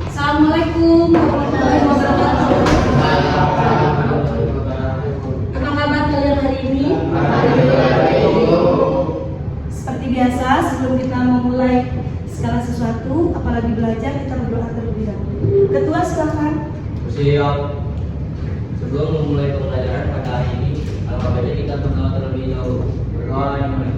Assalamualaikum warahmatullahi wabarakatuh. Apa kabar kalian hari ini? Seperti biasa, sebelum kita memulai segala sesuatu, apalagi belajar, kita berdoa terlebih dahulu. Ketua silakan. Siap. Sebelum memulai pembelajaran pada hari ini, alangkah baiknya kita berdoa terlebih dahulu. Berdoa dimulai.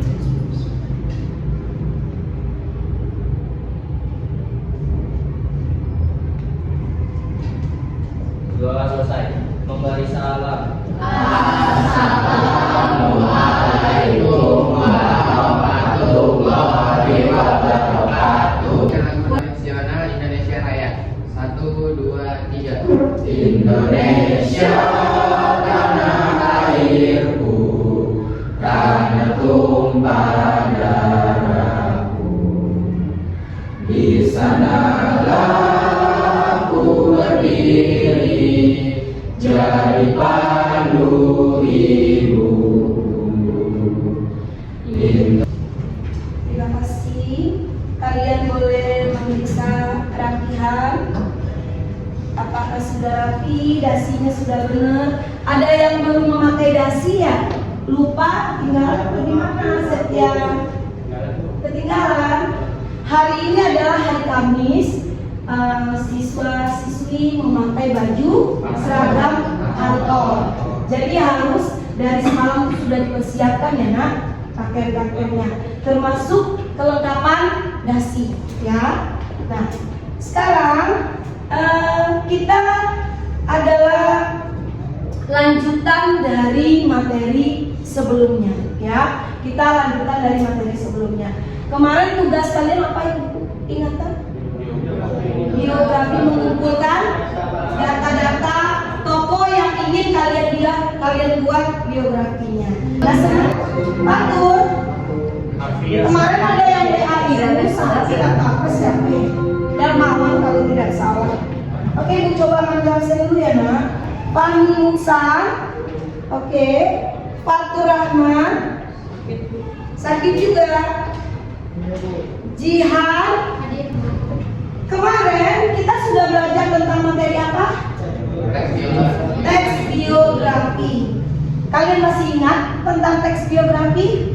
Doa selesai. Memberi salam. Assalamualaikum warahmatullahi wabarakatuh. Nasional Indonesia Raya. 1, 2, 3. Indonesia tanah airku, tanah tumpah darahku. Di sanalah ku berdiri, jadi pandu ibu. Terima kasih. Kalian boleh memeriksa rapihan. Apakah sudah rapi, dasinya sudah benar? Ada yang belum memakai dasi ya? Lupa, tinggal bagaimana setiap ketinggalan. Hari ini adalah hari Kamis. Siswa-siswi memakai baju seragam kantor. Jadi harus dari semalam sudah dipersiapkan ya nak, pakaian-pakaiannya, termasuk kelengkapan dasi ya. Nah, sekarang kita adalah lanjutan dari materi sebelumnya ya. Kita lanjutan dari materi sebelumnya. Kemarin tugas kalian apa itu? Ingatan? Biografi, mengumpulkan data-data tokoh yang ingin kalian buat biografinya. Nah, Matur. Kemarin ada yang DAI dan salah tidak apa siapa ya? Darmawan kalau tidak salah. Oke, Ibu coba menjelaskan dulu ya nak. Fahmi Muksan, oke. Fatur Rahman, sakit juga. Jihan. Kemarin kita sudah belajar tentang materi apa? Teks biografi. Kalian masih ingat tentang teks biografi?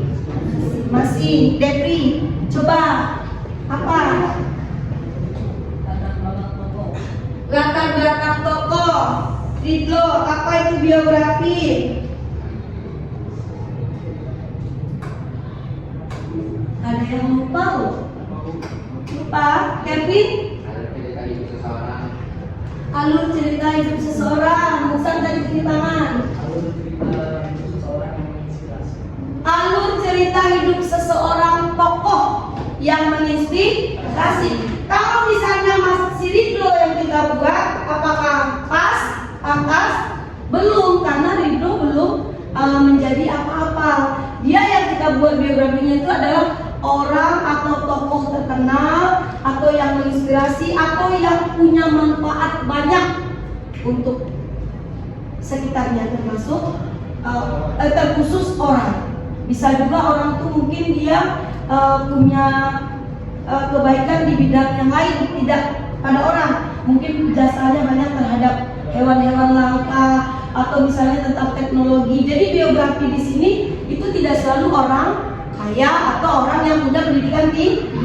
Masih. Depri, coba apa? Latar belakang tokoh. Ridlo, apa itu biografi? Ada yang lupa loh? Lupa? Kevin? Alur cerita hidup seseorang. Musan tadi cuci tangan. Alur cerita hidup seseorang tokoh yang menginspirasi. Kalau misalnya Mas Ridlo yang kita buat, apakah pas? Pantas? Belum, karena Ridlo belum menjadi apa-apa. Dia yang kita buat biografinya itu adalah orang atau tokoh terkenal atau yang menginspirasi atau yang punya manfaat banyak untuk sekitarnya, termasuk terkhusus orang. Bisa juga orang itu mungkin dia punya kebaikan di bidang yang lain, tidak pada orang. Mungkin jasanya banyak terhadap hewan-hewan langka atau misalnya tentang teknologi. Jadi biografi di sini itu tidak selalu orang kaya atau orang yang punya pendidikan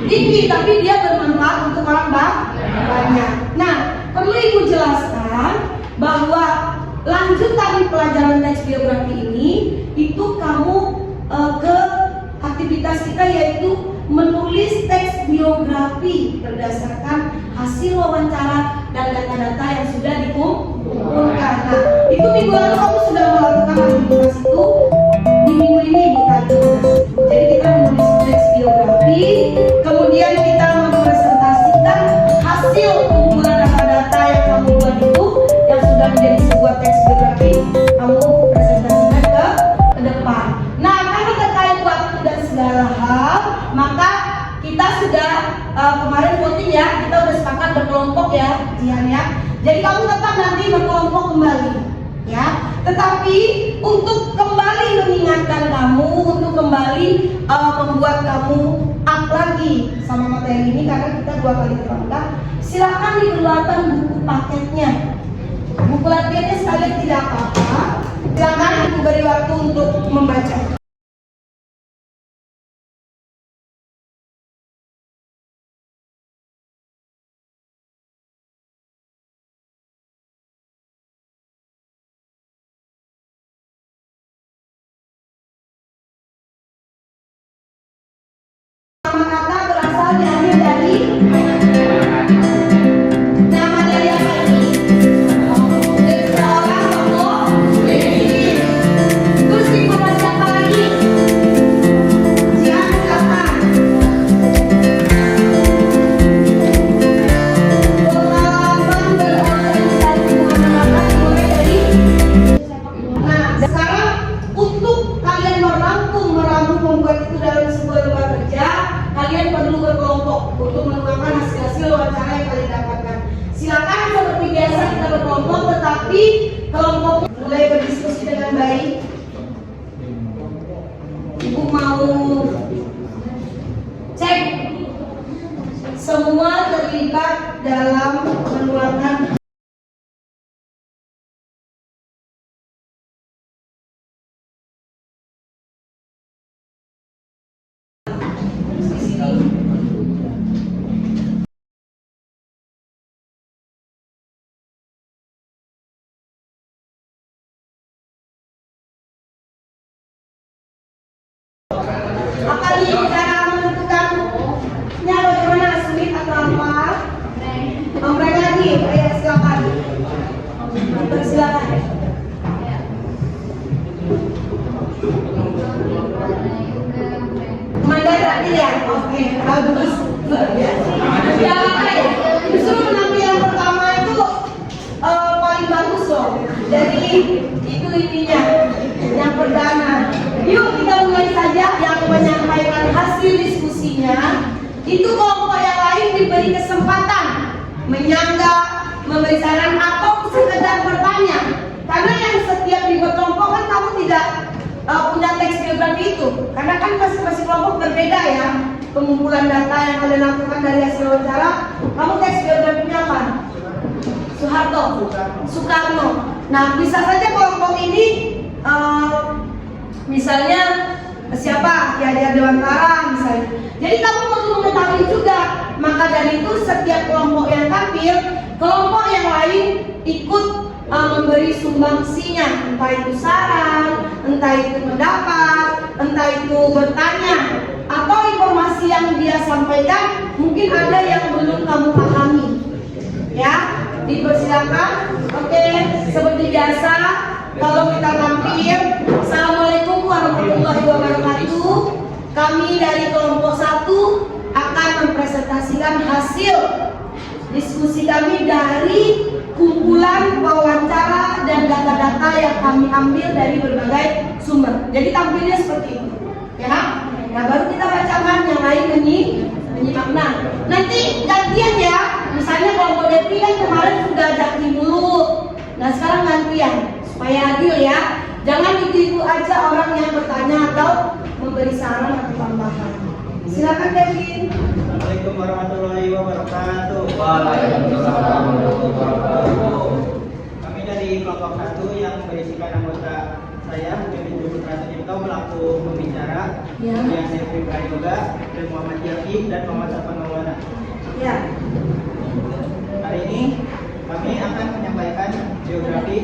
tinggi, tapi dia bermanfaat untuk orang banyak. Nah, perlu Ibu jelaskan bahwa lanjutan pelajaran teks biografi ini itu kamu ke aktivitas kita, yaitu menulis teks biografi berdasarkan hasil wawancara dan data-data yang sudah dikumpulkan. Nah, itu minggu lalu kamu sudah melakukan aktivitas itu. Di minggu ini Ibu tadi. Jadi kita menulis teks biografi, kemudian kita mempresentasikan hasil kumpulan data-data yang kamu buat itu yang sudah menjadi kalian ya. Jadi kamu tetap nanti berkelompok kembali ya. Tetapi untuk kembali mengingatkan kamu, untuk kembali membuat kamu up lagi sama materi ini karena kita 2 kali terangkan. Silakan dikeluarkan buku paketnya. Buku latihannya sekalian tidak apa-apa. Silakan aku beri waktu untuk membaca. Nama kata berasal diambil dari nama dari apa ini? Dari seorang tokoh Inggris. Terus kepada siapa lagi? Silakan. Pengalaman berorganisasi mana dimulai dari. Nah, sekarang untuk kalian merampung membuat itu dalam sebuah lembar kerja, kalian perlu berkelompok untuk menemukan hasil-hasil wawancara yang kalian dapatkan. Silakan seperti biasa kita berkelompok, tetapi kelompok mulai berdiskusi dengan baik. Ibu mau cek semua terlibat dalam menularkan. Akan cara menentukannya bagaimana, sulit atau apa? Mereka lagi, ya silakan. Silakan. Mandiri tadi ya? Oke, bagus. Ya, justru nanti yang pertama itu paling bagus loh. Jadi itu intinya, yang perdana. Yuk kita mulai saja yang menyampaikan hasil diskusinya. Itu kelompok yang lain diberi kesempatan menyanggah, memberi saran atau sekedar bertanya. Karena yang setiap dibuat kelompok kan kamu tidak punya teks biografi itu. Karena kan masing-masing kelompok berbeda ya. Pengumpulan data yang kalian lakukan dari hasil wawancara, kamu teks biografinya apa? Soekarno. Nah, bisa saja kelompok ini misalnya siapa? Ya Dewantara misalnya. Jadi kamu perlu mengetahui juga. Maka dari itu setiap kelompok yang tampil, kelompok yang lain ikut memberi sumbangsinya, entah itu saran, entah itu pendapat, entah itu bertanya, atau informasi yang dia sampaikan mungkin ada yang belum kamu pahami. Ya, dipersilakan. Oke, seperti biasa. Kalau kita tampil, Assalamualaikum warahmatullahi wabarakatuh. Kami dari kelompok 1 akan mempresentasikan hasil diskusi kami dari kumpulan wawancara dan data-data yang kami ambil dari berbagai sumber. Jadi tampilnya seperti itu, ya. Nah, baru kita bacakan yang lain menyimak. Nah, nanti gantian ya. Misalnya kelompok Devi kan kemarin sudah jaki mulu. Nah, sekarang gantian. Supaya adil ya, jangan itu aja orang yang bertanya atau memberi saran atau tambahan. Silakan Kevin. Assalamualaikum warahmatullahi wabarakatuh. Waalaikumsalam warahmatullahi wabarakatuh. Kami dari kelompok 1 yang berisikan anggota saya, Kevin Putra Sucipto, melaku pembicara, Ya. yang saya pribadi juga, dan Muhammad Yakin dan Muhammad Safan Maulana. Ya. Hari ini kami akan menyampaikan biografi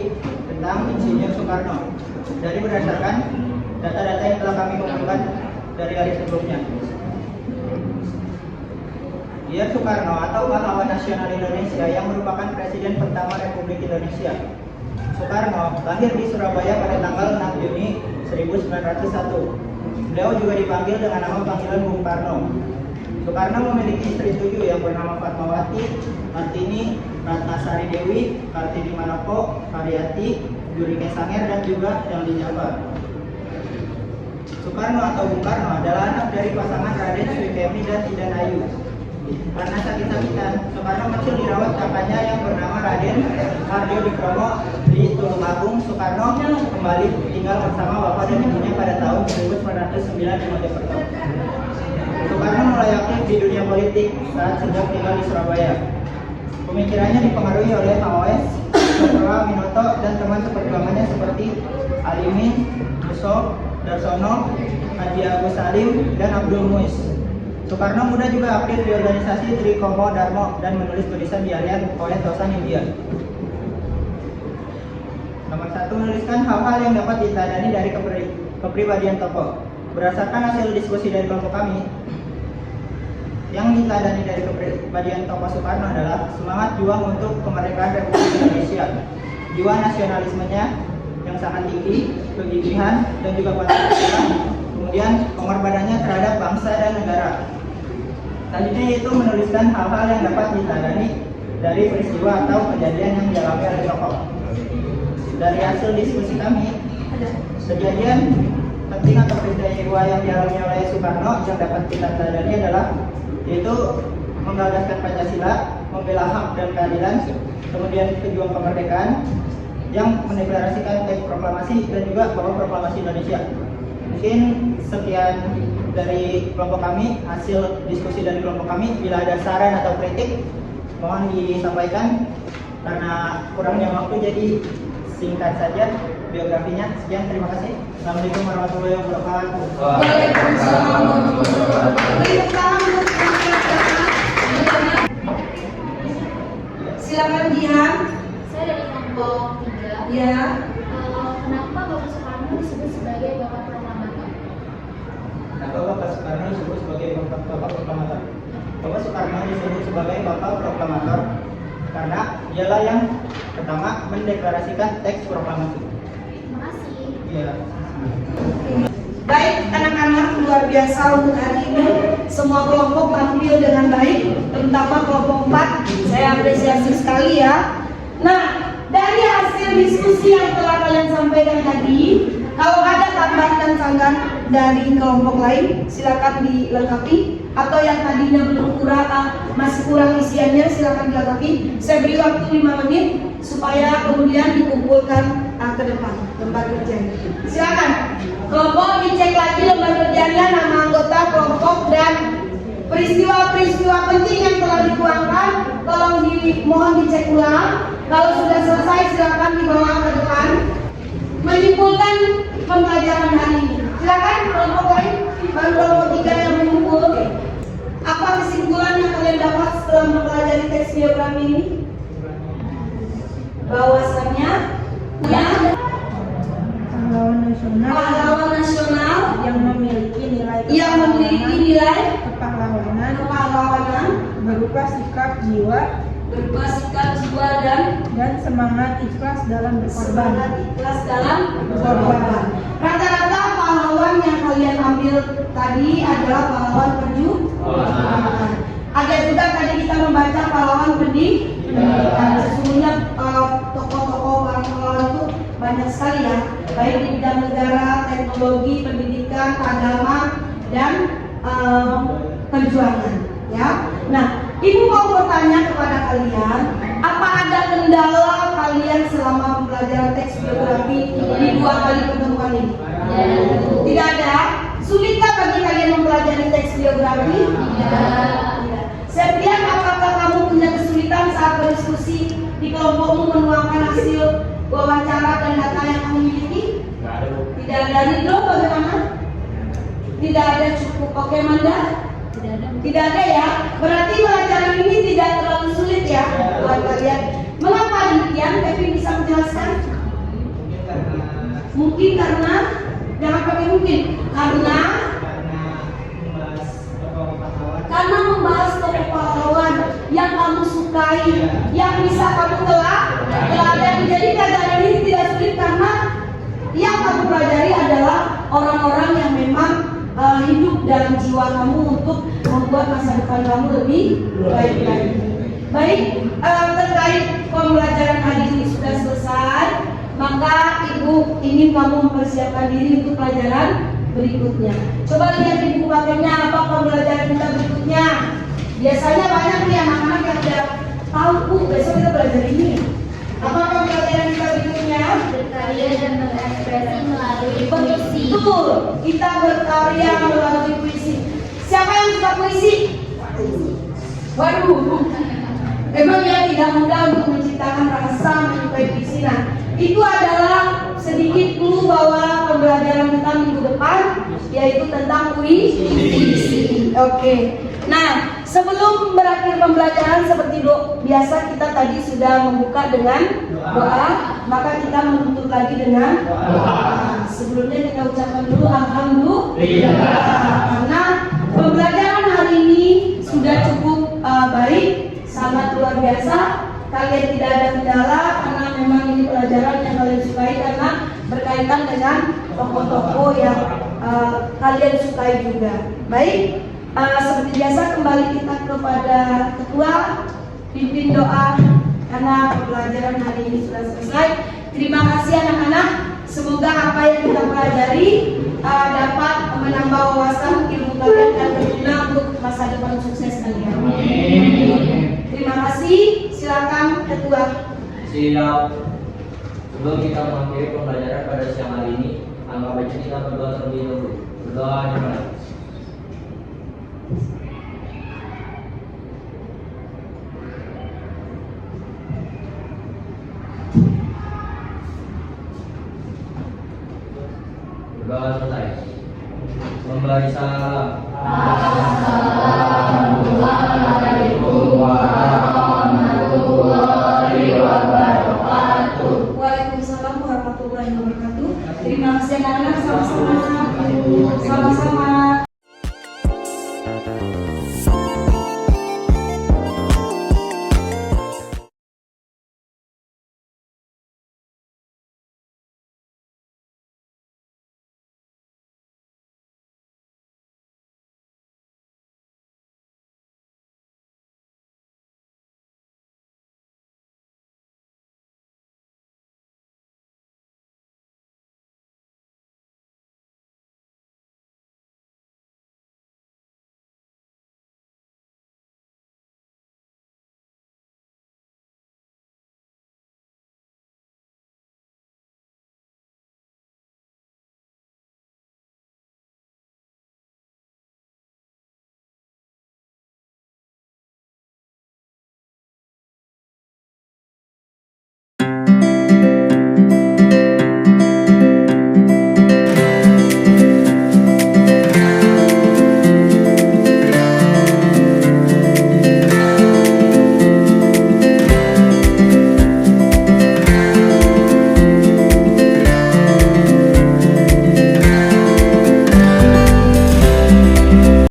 tentang Insinyur Soekarno dari berdasarkan data-data yang telah kami kumpulkan dari hari sebelumnya. Dia Soekarno atau pahlawan nasional Indonesia yang merupakan presiden pertama Republik Indonesia. Soekarno lahir di Surabaya pada tanggal 6 Juni 1901. Beliau juga dipanggil dengan nama panggilan Bung Karno. Soekarno memiliki istri 7 yang bernama Fatmawati, Martini, Ratnasari Dewi, Kartini Manopo, Karyati, Jurike Sanger, dan juga Jamli Jafar. Soekarno atau Bung Karno adalah anak dari pasangan Raden Srikemi dan Idan Ayu. Karena sakit-sakitan, Soekarno kecil dirawat kakaknya yang bernama Raden Harjo Dikromo di Tulungagung. Soekarno kembali tinggal bersama bapak dan ibunya pada tahun 1909 di Mojokerto. Soekarno mulai aktif di dunia politik saat sejak tinggal di Surabaya. Pemikirannya dipengaruhi oleh Maoes, Satwa Minoto, dan teman seperjuangannya seperti Alimin, Muso, Darsono, Haji Agus Salim, dan Abdul Muiz. Soekarno muda juga aktif di organisasi Trikomo Darmo dan menulis tulisan di harian oleh Tosan India. Nomor 1, menuliskan hal-hal yang dapat diteladani dari kepribadian tokoh. Berdasarkan hasil diskusi dari kelompok kami, yang diteladani dari kepribadian tokoh Soekarno adalah semangat juang untuk kemerdekaan Republik Indonesia, jiwa nasionalismenya yang sangat tinggi, kegigihan, dan juga patriotisme, kemudian pengorbanannya terhadap bangsa dan negara. Selanjutnya yaitu menuliskan hal-hal yang dapat diteladani dari peristiwa atau kejadian yang dialami oleh tokoh. Dari hasil diskusi kami, kejadian penting atau peristiwa yang dialami oleh Soekarno yang dapat kita teladani adalah yaitu menggagaskan Pancasila, membela hak dan keadilan, kemudian pejuang kemerdekaan, yang mendeklarasikan teks proklamasi dan juga bahwa proklamasi Indonesia. Mungkin sekian dari kelompok kami, hasil diskusi dari kelompok kami. Bila ada saran atau kritik, mohon disampaikan. Karena kurangnya waktu, jadi singkat saja biografinya. Sekian, terima kasih. Assalamualaikum warahmatullahi wabarakatuh. Waalaikumsalam warahmatullahi wabarakatuh. Silakan Jihan. Saya dari kelompok 3. Ya. Kenapa Bapak Soekarno disebut sebagai Bapak Proklamator? Kenapa Bapak Soekarno disebut sebagai Bapak Proklamator? Bapak Soekarno disebut sebagai Bapak Proklamator karena dialah yang pertama mendeklarasikan teks proklamasi. Terima kasih. Ya. Baik anak-anak, luar biasa untuk hari ini. Semua kelompok tampil dengan baik, terutama kelompok 4. Saya apresiasi sekali ya. Nah, dari hasil diskusi yang telah kalian sampaikan tadi, kalau ada tambahan dan saran dari kelompok lain, silakan dilengkapi. Atau yang tadinya belum kurang, masih kurang isiannya, silakan dilengkapi. Saya beri waktu 5 menit supaya kemudian dikumpulkan ke depan lembar kerjanya. Silakan. Kelompok dicek lagi lembar kerjanya, nama anggota kelompok dan peristiwa-peristiwa penting yang telah dituangkan. Tolong mohon dicek ulang. Kalau sudah selesai, silakan dibawa ke depan. Menyimpulkan pembelajaran hari ini. Silakan kelompok lain, baru kelompok 3 yang menyimpul. Apa kesimpulan yang kalian dapat setelah mempelajari teks biografi ini? Bahwasannya, ya, pahlawan nasional yang memiliki nilai kepahlawanan berupa sikap jiwa dan semangat ikhlas dalam berkorban. Rata-rata pahlawan yang kalian ambil tadi adalah pahlawan perjuangan. Ada juga tadi kita membaca pahlawan pendidikan. Sesungguhnya tokoh-tokoh pahlawan itu banyak sekali ya, baik di bidang negara, teknologi, pendidikan, agama, dan perjuangan. Ya. Nah, Ibu mau bertanya kepada kalian, apa ada kendala kalian selama pembelajaran teks biografi di 2 kali pertemuan ini? Tidak ada. Sulitkah bagi kalian mempelajari teks biografi? Tidak. Septian, apakah kamu punya kesulitan saat berdiskusi di kelompokmu menuangkan hasil wawancara dan data yang kamu miliki? Tidak ada. Ridho bagaimana? Tidak ada, cukup. Oke, Manda? Tidak ada ya. Berarti pelajaran ini tidak terlalu sulit ya buat kalian. Mengapa demikian? Kevin bisa menjelaskan? Mungkin karena jangan pakai mungkin. Karena membahas tokoh pahlawan yang kamu sukai, yang bisa kamu teladani. Jadi pelajaran ini tidak sulit karena yang kamu pelajari adalah orang-orang yang memang hidup dalam jiwa kamu untuk membuat masa depan kamu lebih baik lagi. Baik, terkait pembelajaran hari ini sudah selesai, maka Ibu ingin kamu mempersiapkan diri untuk pelajaran berikutnya. Coba lihat di buku pakemnya apa pembelajaran kita berikutnya. Biasanya banyak nih anak-anak yang udah tahu, besok kita belajar ini. Apa pembelajaran kita berikutnya? Berkarya dan berekspresi melalui puisi. Betul, kita berkarya melalui puisi. Siapa yang suka puisi? Waduh, memang ya tidak mudah untuk menciptakan rasa menyukai puisi. Nah, itu adalah sedikit clue bahwa pembelajaran kita minggu depan yaitu tentang puisi. Oke. Nah, sebelum berakhir pembelajaran seperti biasa kita tadi sudah membuka dengan doa, maka kita menutup lagi dengan doa. Sebelumnya kita ucapkan dulu alhamdulillah. Karena pembelajaran hari ini sudah cukup baik, sangat luar biasa. Kalian tidak ada kendala karena memang ini pelajaran yang kalian sukai karena berkaitan dengan tokoh-tokoh yang kalian sukai juga. Baik. Seperti biasa kembali kita kepada ketua pimpin doa karena pembelajaran hari ini sudah selesai. Terima kasih anak-anak. Semoga apa yang kita pelajari dapat menambah wawasan ilmu kalian dan berguna untuk masa depan sukses kalian. Terima kasih. Silakan ketua. Siap. Sebelum kita mengakhiri pembelajaran pada siang hari ini, anggap baca kita berdoa terlebih dahulu. Berdoa dimana? Berdoa selesai. Memberi salam. Assalamualaikum warahmatullahi wabarakatuh. Waalaikumsalam warahmatullahi wabarakatuh. Terima kasih anak-anak, sama-sama.